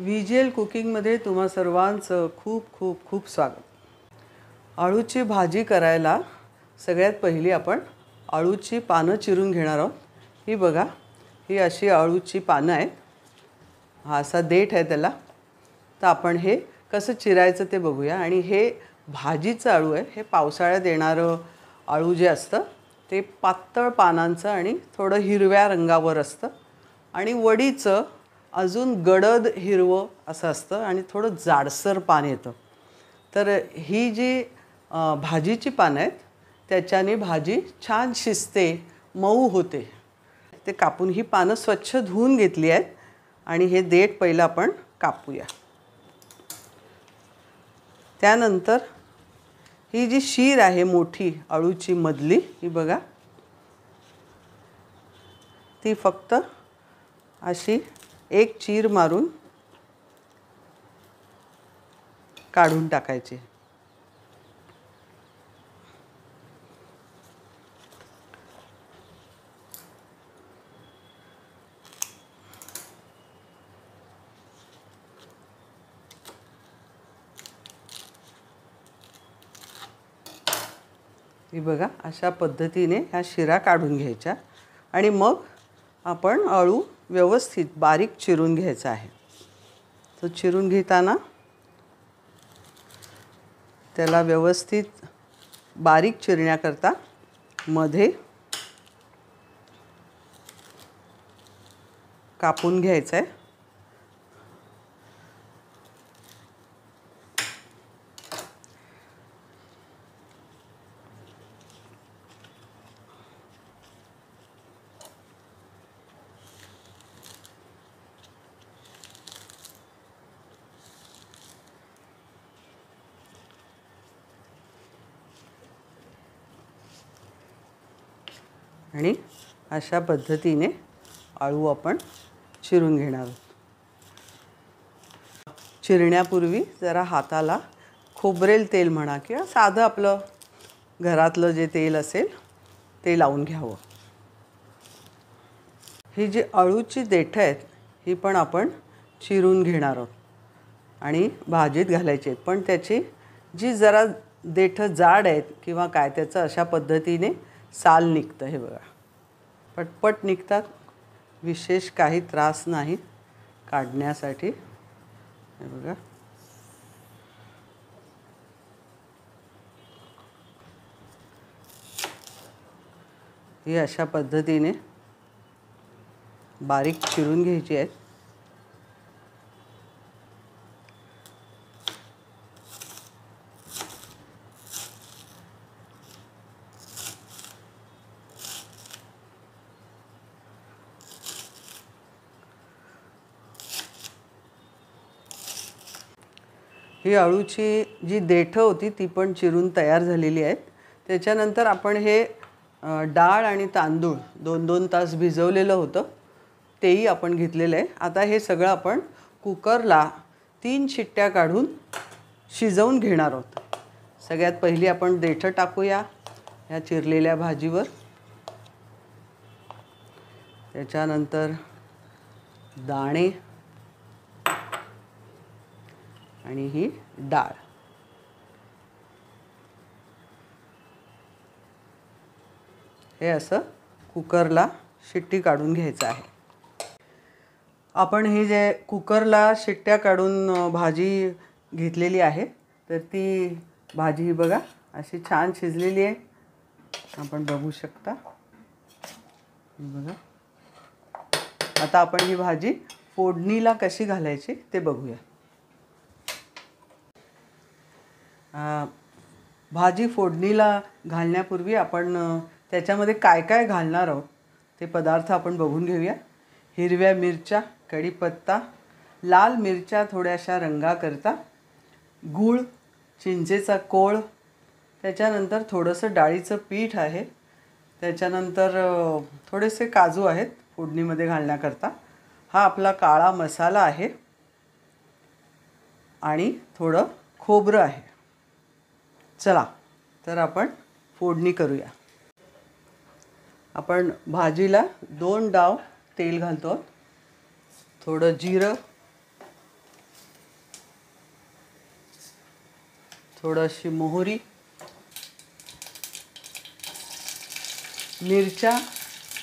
व्हीजीएल कुकिंगमध्ये तुम्हा सर्वांचं खूप खूप खूप स्वागत. आळूची भाजी करायला सगळ्यात पहिली आपण आळूची पानं चिरून घेणार आहोत. ही बघा, ही अशी आळूची पानं आहेत. हा असा देठ आहे त्याला. तर आपण हे कसं चिरायचं ते बघूया. आणि हे भाजीचं आळू आहे. हे पावसाळ्यात येणारं आळू जे असतं ते पातळ पानांचं आणि थोडं हिरव्या रंगावर असतं. आणि वडीचं अजून गडद हिरवं असं असतं आणि थोडं जाडसर पान येतं. तर ही जी भाजीची पानं आहेत त्याच्याने भाजी छान शिजते, मऊ होते. ते कापून ही पानं स्वच्छ धुवून घेतली आहेत आणि हे देठ पहिलं आपण कापूया. त्यानंतर ही जी शीर आहे मोठी आळूची मधली, ही बघा, ती फक्त अशी एक चीर मारून काढून टाकायची. ही बघा, अशा पद्धतीने ह्या शिरा काढून घ्यायच्या. आणि मग आपण आळू व्यवस्थित बारीक चिरून घ्यायचा आहे. तो चिरून घेताना त्याला व्यवस्थित बारीक चिरण्याकरता मध्ये कापून घ्यायचं आहे. आणि अशा पद्धतीने आळू आपण चिरून घेणार आहोत. चिरण्यापूर्वी जरा हाताला खोबरेल तेल म्हणा किंवा साधं आपलं घरातलं जे तेल असेल ते लावून घ्यावं. ही जी आळूची देठं आहेत ही पण आपण चिरून घेणार आहोत आणि भाजीत घालायची आहेत. पण त्याची जी जरा देठं जाड आहेत किंवा काय, त्याचं अशा पद्धतीने साल निघतं. हे बघा, पटपट निघतात. विशेष काही त्रास नाही काढण्यासाठी. हे बघा, ही अशा पद्धतीने बारीक चिरून घ्यायची आहेत. ही आळूची जी देठं होती ती पण चिरून तयार झालेली आहेत. त्याच्यानंतर आपण हे डाळ आणि तांदूळ 2-2 तास भिजवलेलं होतं, तेही आपण घेतलेलं आहे. आता हे सगळं आपण कुकरला 3 शिट्ट्या काढून शिजवून घेणार आहोत. सगळ्यात पहिली आपण देठं टाकूया ह्या चिरलेल्या भाजीवर. त्याच्यानंतर दाणे आणि ही डाळ. हे असं कुकरला शिट्टी काढून घ्यायचं आहे. आपण हे जे कुकरला शिट्ट्या काढून भाजी घेतलेली आहे तर ती भाजी ही बघा अशी छान शिजलेली आहे. आपण बघू शकता. बघा, आता आपण ही भाजी फोडणीला कशी घालायची ते बघूया. भाजी फोडणीला घालण्यापूर्वी आपण त्याच्यामध्ये काय काय घालणार आहोत ते पदार्थ आपण बघून घेऊया. हिरव्या मिरच्या, कढीपत्ता, लाल मिरच्या थोड्याशा रंगाकरता, गूळ, चिंचेचा कोळ, त्याच्यानंतर थोडंसं डाळीचं पीठ आहे, त्याच्यानंतर थोडेसे काजू आहेत फोडणीमध्ये घालण्याकरता, हा आपला काळा मसाला आहे आणि थोडं खोबरं आहे. चला तर आपण फोडणी करूया. आपण भाजीला 2 डाव तेल घालतो. थोडं जिरं, थोडीशी मोहरी, मिरच्या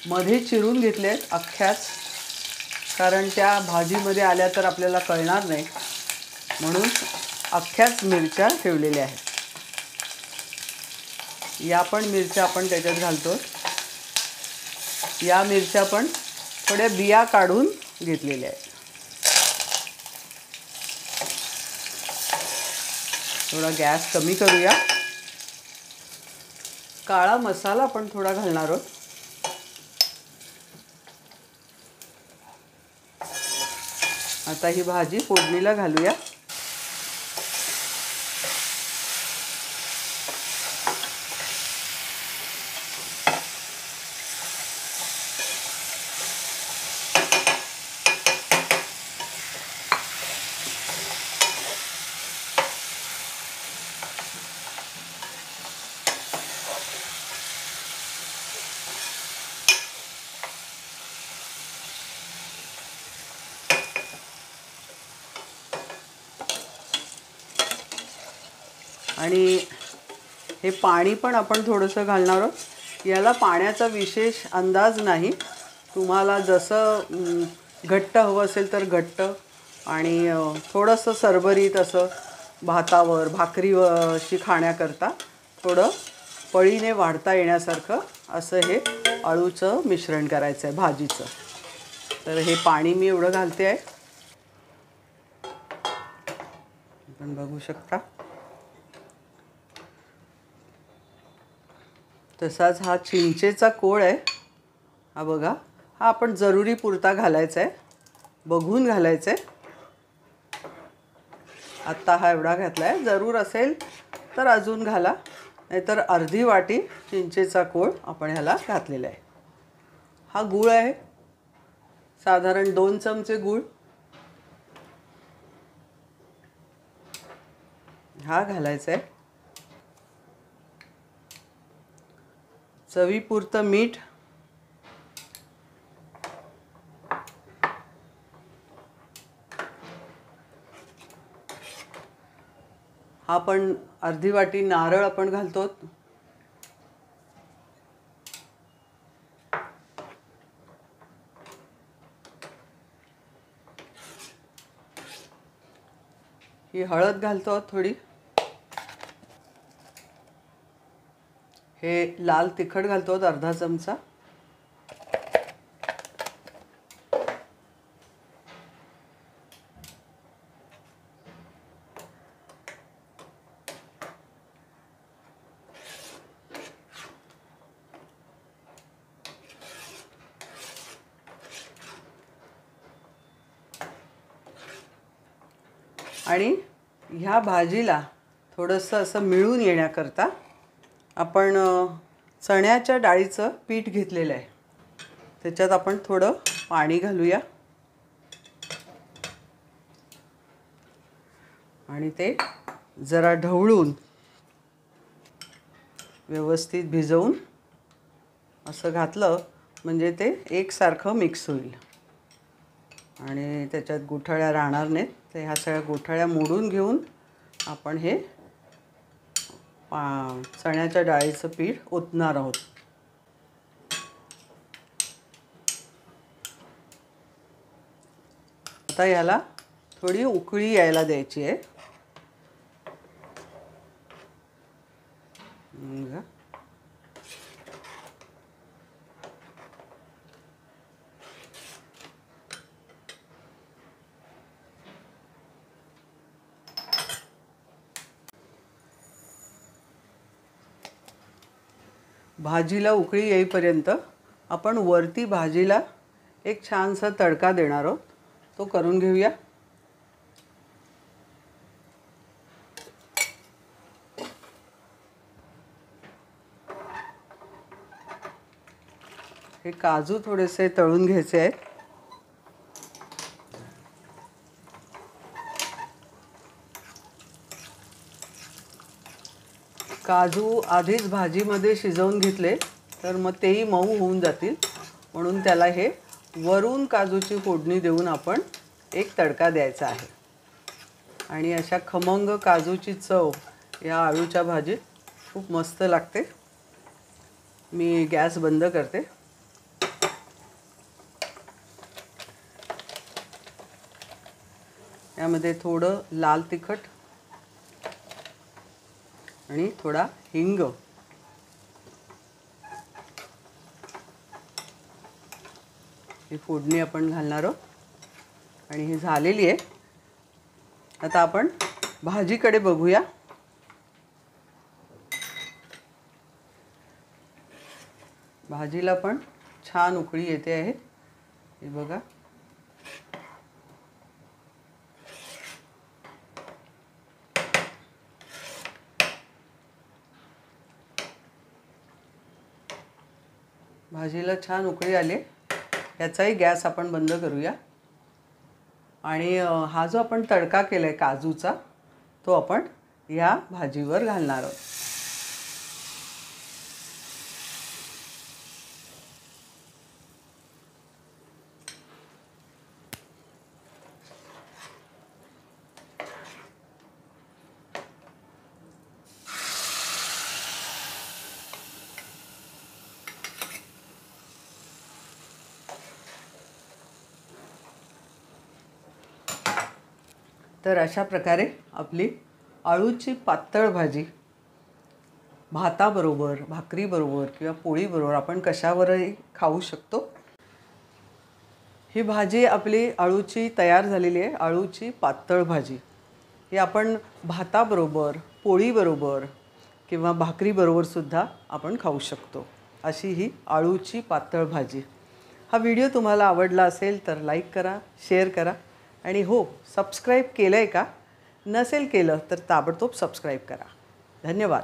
मध्ये चिरून घेतल्या आहेत अख्ख्याच, कारण त्या भाजीमध्ये आल्या तर आपल्याला कळणार नाही म्हणून अख्ख्याच मिरच्या ठेवलेल्या आहेत. या पण मिरच्या आपण त्याच्यात घालतो. या मिरच्या पण थोड्या बिया काढून घेतलेल्या आहेत. थोडा गॅस कमी करूया. काळा मसाला पण थोडा घालणार आहोत. आता ही भाजी फोडणीला घालूया. आणि हे पाणी पण आपण थोडंसं घालणार आहोत. याला पाण्याचा विशेष अंदाज नाही. तुम्हाला जसं घट्ट हवं असेल तर घट्ट, आणि थोडंसं सरबरीत असं भातावर भाकरीवर अशी खाण्याकरता थोडं पळीने वाढता येण्यासारखं असं हे अळूचं मिश्रण करायचं आहे भाजीचं. तर हे पाणी मी एवढं घालते आहे. आपण बघू शकता. तसाच हा चिंचेचा कोळ आहे. हा बघा, हा आपण जरुरी पुरता घालायचा आहे, बघून घालायचं आहे. आत्ता हा एवढा घातला आहे. जरूर असेल तर अजून घाला, नाहीतर अर्धी वाटी चिंचेचा कोळ आपण ह्याला घातलेला आहे. हा गूळ आहे, साधारण 2 चमचे गूळ हा घालायचा आहे. चवीपुरतं मीठ, हा पण अर्धी वाटी नारळ आपण घालतो. ही हळद घालतो थोडी. हे लाल तिखट घालतो अर्धा चमचा. आणि ह्या भाजीला थोडंसं असं मिळून येण्याकरता आपण चण्याच्या डाळीचं पीठ घेतलेलं आहे. त्याच्यात आपण थोडं पाणी घालूया आणि ते जरा ढवळून व्यवस्थित भिजवून असं घातलं म्हणजे ते एकसारखं मिक्स होईल आणि त्याच्यात गुठळ्या राहणार नाहीत. तर ह्या सगळ्या गुठळ्या मोडून घेऊन आपण हे चण्याच्या डाळीचं पीठ ओतणार आहोत. आता याला थोडी उकळी यायला द्यायची आहे. भाजीला उकळी येईपर्यंत आपण वरती भाजीला एक छानसा तडका देणार आहोत. तो करून घेऊया. हे काजू थोडेसे तळून घ्यायचे आहेत. काजू आधीच भाजीमध्ये शिजवून घेतले तर मग तेही मऊ होऊन जातील, म्हणून त्याला हे वरून काजूची फोडणी देऊन आपण एक तडका द्यायचा आहे. आणि अशा खमंग काजूची चव या आळूच्या भाजीत खूप मस्त लागते. मी गॅस बंद करते. यामध्ये थोडं लाल तिखट आणि थोडा हिंग, ही फोडणी आपण घालणार आहोत आणि ही झालेली आहे. आता आपण भाजीकडे बघूया. भाजीला पण छान उकळी येते आहे. हे बघा. भाजीला छान उकळी आली. याचाही गॅस आपण बंद करूया आणि हा जो आपण तडका केला आहे काजूचा तो आपण या भाजीवर घालणार आहोत. तर अशा प्रकारे आपली आळूची पातळ भाजी भाताबरोबर, भाकरीबरोबर किंवा पोळीबरोबर आपण कशावरही खाऊ शकतो. ही भाजी आपली आळूची तयार झालेली आहे. आळूची पातळ भाजी ही आपण भाताबरोबर, पोळीबरोबर किंवा भाकरीबरोबरसुद्धा आपण खाऊ शकतो. अशी ही आळूची पातळ भाजी. हा व्हिडिओ तुम्हाला आवडला असेल तर लाईक करा, शेअर करा आणि हो, सबस्क्राईब केलं आहे का? नसेल केलं तर ताबडतोब सबस्क्राईब करा. धन्यवाद.